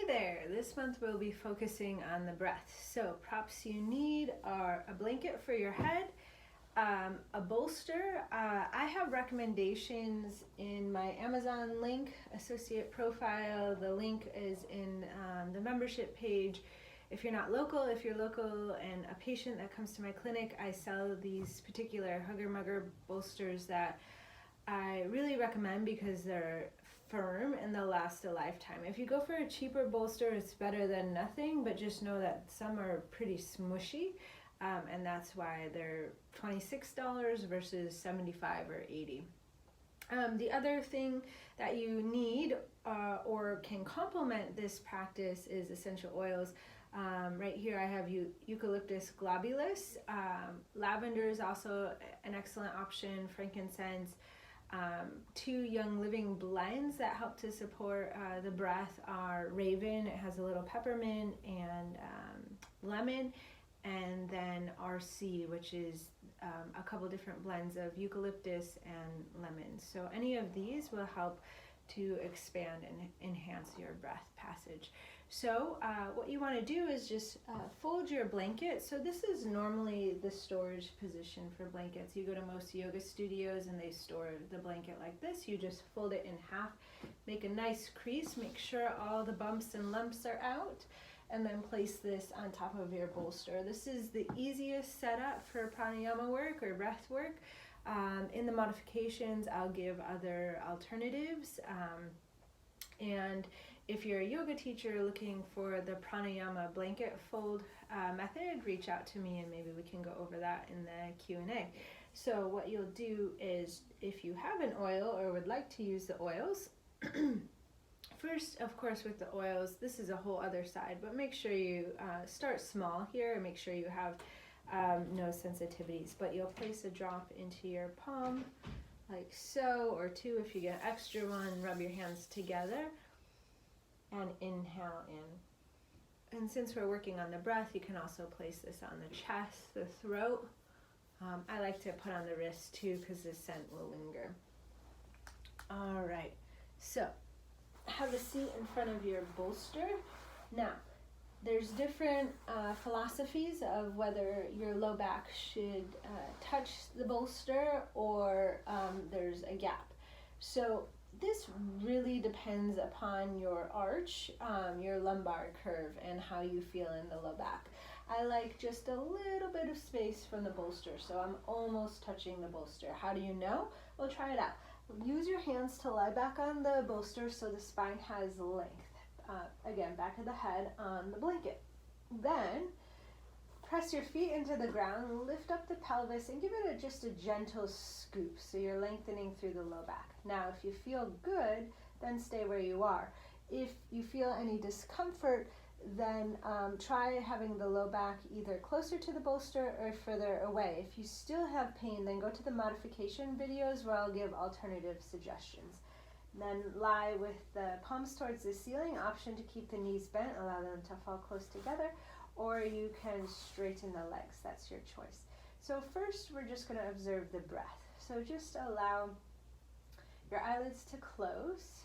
there! This month we'll be focusing on the breath. So props you need are a blanket for your head, a bolster. I have recommendations in my Amazon link, associate profile. The link is in the membership page. If you're not local, if you're local and a patient that comes to my clinic, I sell these particular Hugger Mugger bolsters that I really recommend because they're firm and they'll last a lifetime. If you go for a cheaper bolster, it's better than nothing, but just know that some are pretty smushy, and that's why they're $26 versus $75 or $80. The other thing that you need or can complement this practice is essential oils. Right here I have Eucalyptus globulus. Lavender is also an excellent option, frankincense. 2 Young Living blends that help to support the breath are Raven. It has a little peppermint and lemon, and then RC, which is a couple different blends of eucalyptus and lemon. So any of these will help to expand and enhance your breath passage. So what you want to do is just fold your blanket. So this is normally the storage position for blankets. You go to most yoga studios and they store the blanket like this. You just fold it in half, make a nice crease, make sure all the bumps and lumps are out, and then place this on top of your bolster. This is the easiest setup for pranayama work or breath work. In the modifications, I'll give other alternatives. And if you're a yoga teacher looking for the pranayama blanket fold method, reach out to me and maybe we can go over that in the Q&A. So what you'll do is, if you have an oil or would like to use the oils, first, of course, with the oils, this is a whole other side, but make sure you start small here and make sure you have no sensitivities. But you'll place a drop into your palm like so, or 2 if you get an extra one. Rub your hands together and inhale in. And since we're working on the breath, you can also place this on the chest, the throat. I like to put on the wrist too because the scent will linger. All right, so have a seat in front of your bolster. Now, there's different philosophies of whether your low back should touch the bolster or there's a gap. So this really depends upon your arch, your lumbar curve, and how you feel in the low back. I like just a little bit of space from the bolster, so I'm almost touching the bolster. How do you know? Well, try it out. Use your hands to lie back on the bolster so the spine has length. Again, back of the head on the blanket. Then press your feet into the ground, lift up the pelvis, and give it just a gentle scoop so you're lengthening through the low back. Now, if you feel good, then stay where you are. If you feel any discomfort, then try having the low back either closer to the bolster or further away. If you still have pain, then go to the modification videos where I'll give alternative suggestions. Then lie with the palms towards the ceiling, option to keep the knees bent, allow them to fall close together, or you can straighten the legs, that's your choice. So first we're just going to observe the breath. So just allow your eyelids to close,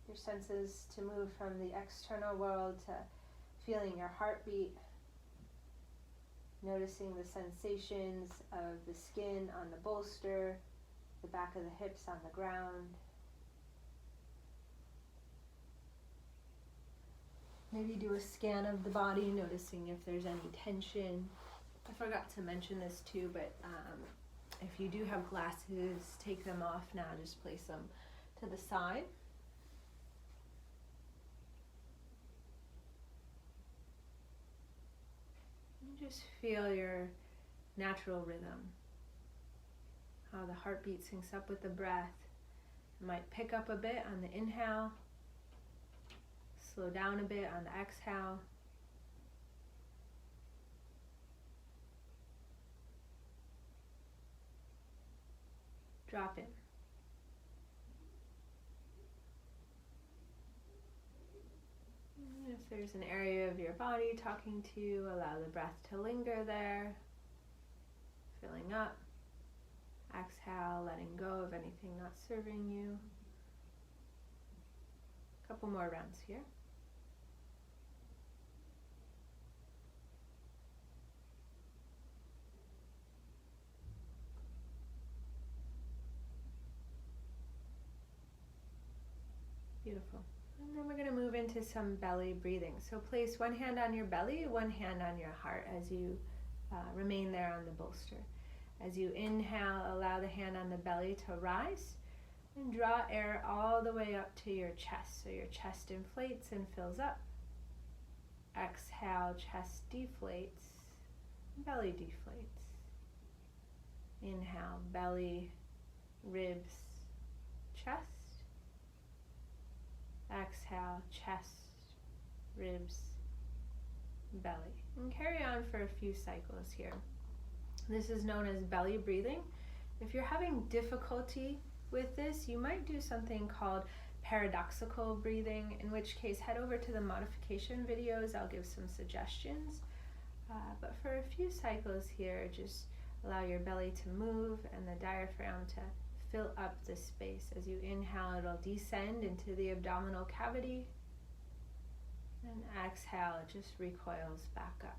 your senses to move from the external world to feeling your heartbeat, noticing the sensations of the skin on the bolster, the back of the hips on the ground. Maybe do a scan of the body, noticing if there's any tension. I forgot to mention this too, but if you do have glasses, take them off now, just place them to the side. And just feel your natural rhythm. How the heartbeat syncs up with the breath. It might pick up a bit on the inhale, slow down a bit on the exhale. Drop in. And if there's an area of your body talking to you, allow the breath to linger there, filling up. Exhale, letting go of anything not serving you. A couple more rounds here. Beautiful. And then we're going to move into some belly breathing. So place one hand on your belly, one hand on your heart as you remain there on the bolster. As you inhale, allow the hand on the belly to rise and draw air all the way up to your chest. So your chest inflates and fills up. Exhale, chest deflates, belly deflates. Inhale, belly, ribs, chest. Exhale, chest, ribs, belly. And carry on for a few cycles here. This is known as belly breathing. If you're having difficulty with this, you might do something called paradoxical breathing, in which case head over to the modification videos. I'll give some suggestions. But for a few cycles here, just allow your belly to move and the diaphragm to fill up the space. As you inhale, it'll descend into the abdominal cavity. And exhale, it just recoils back up.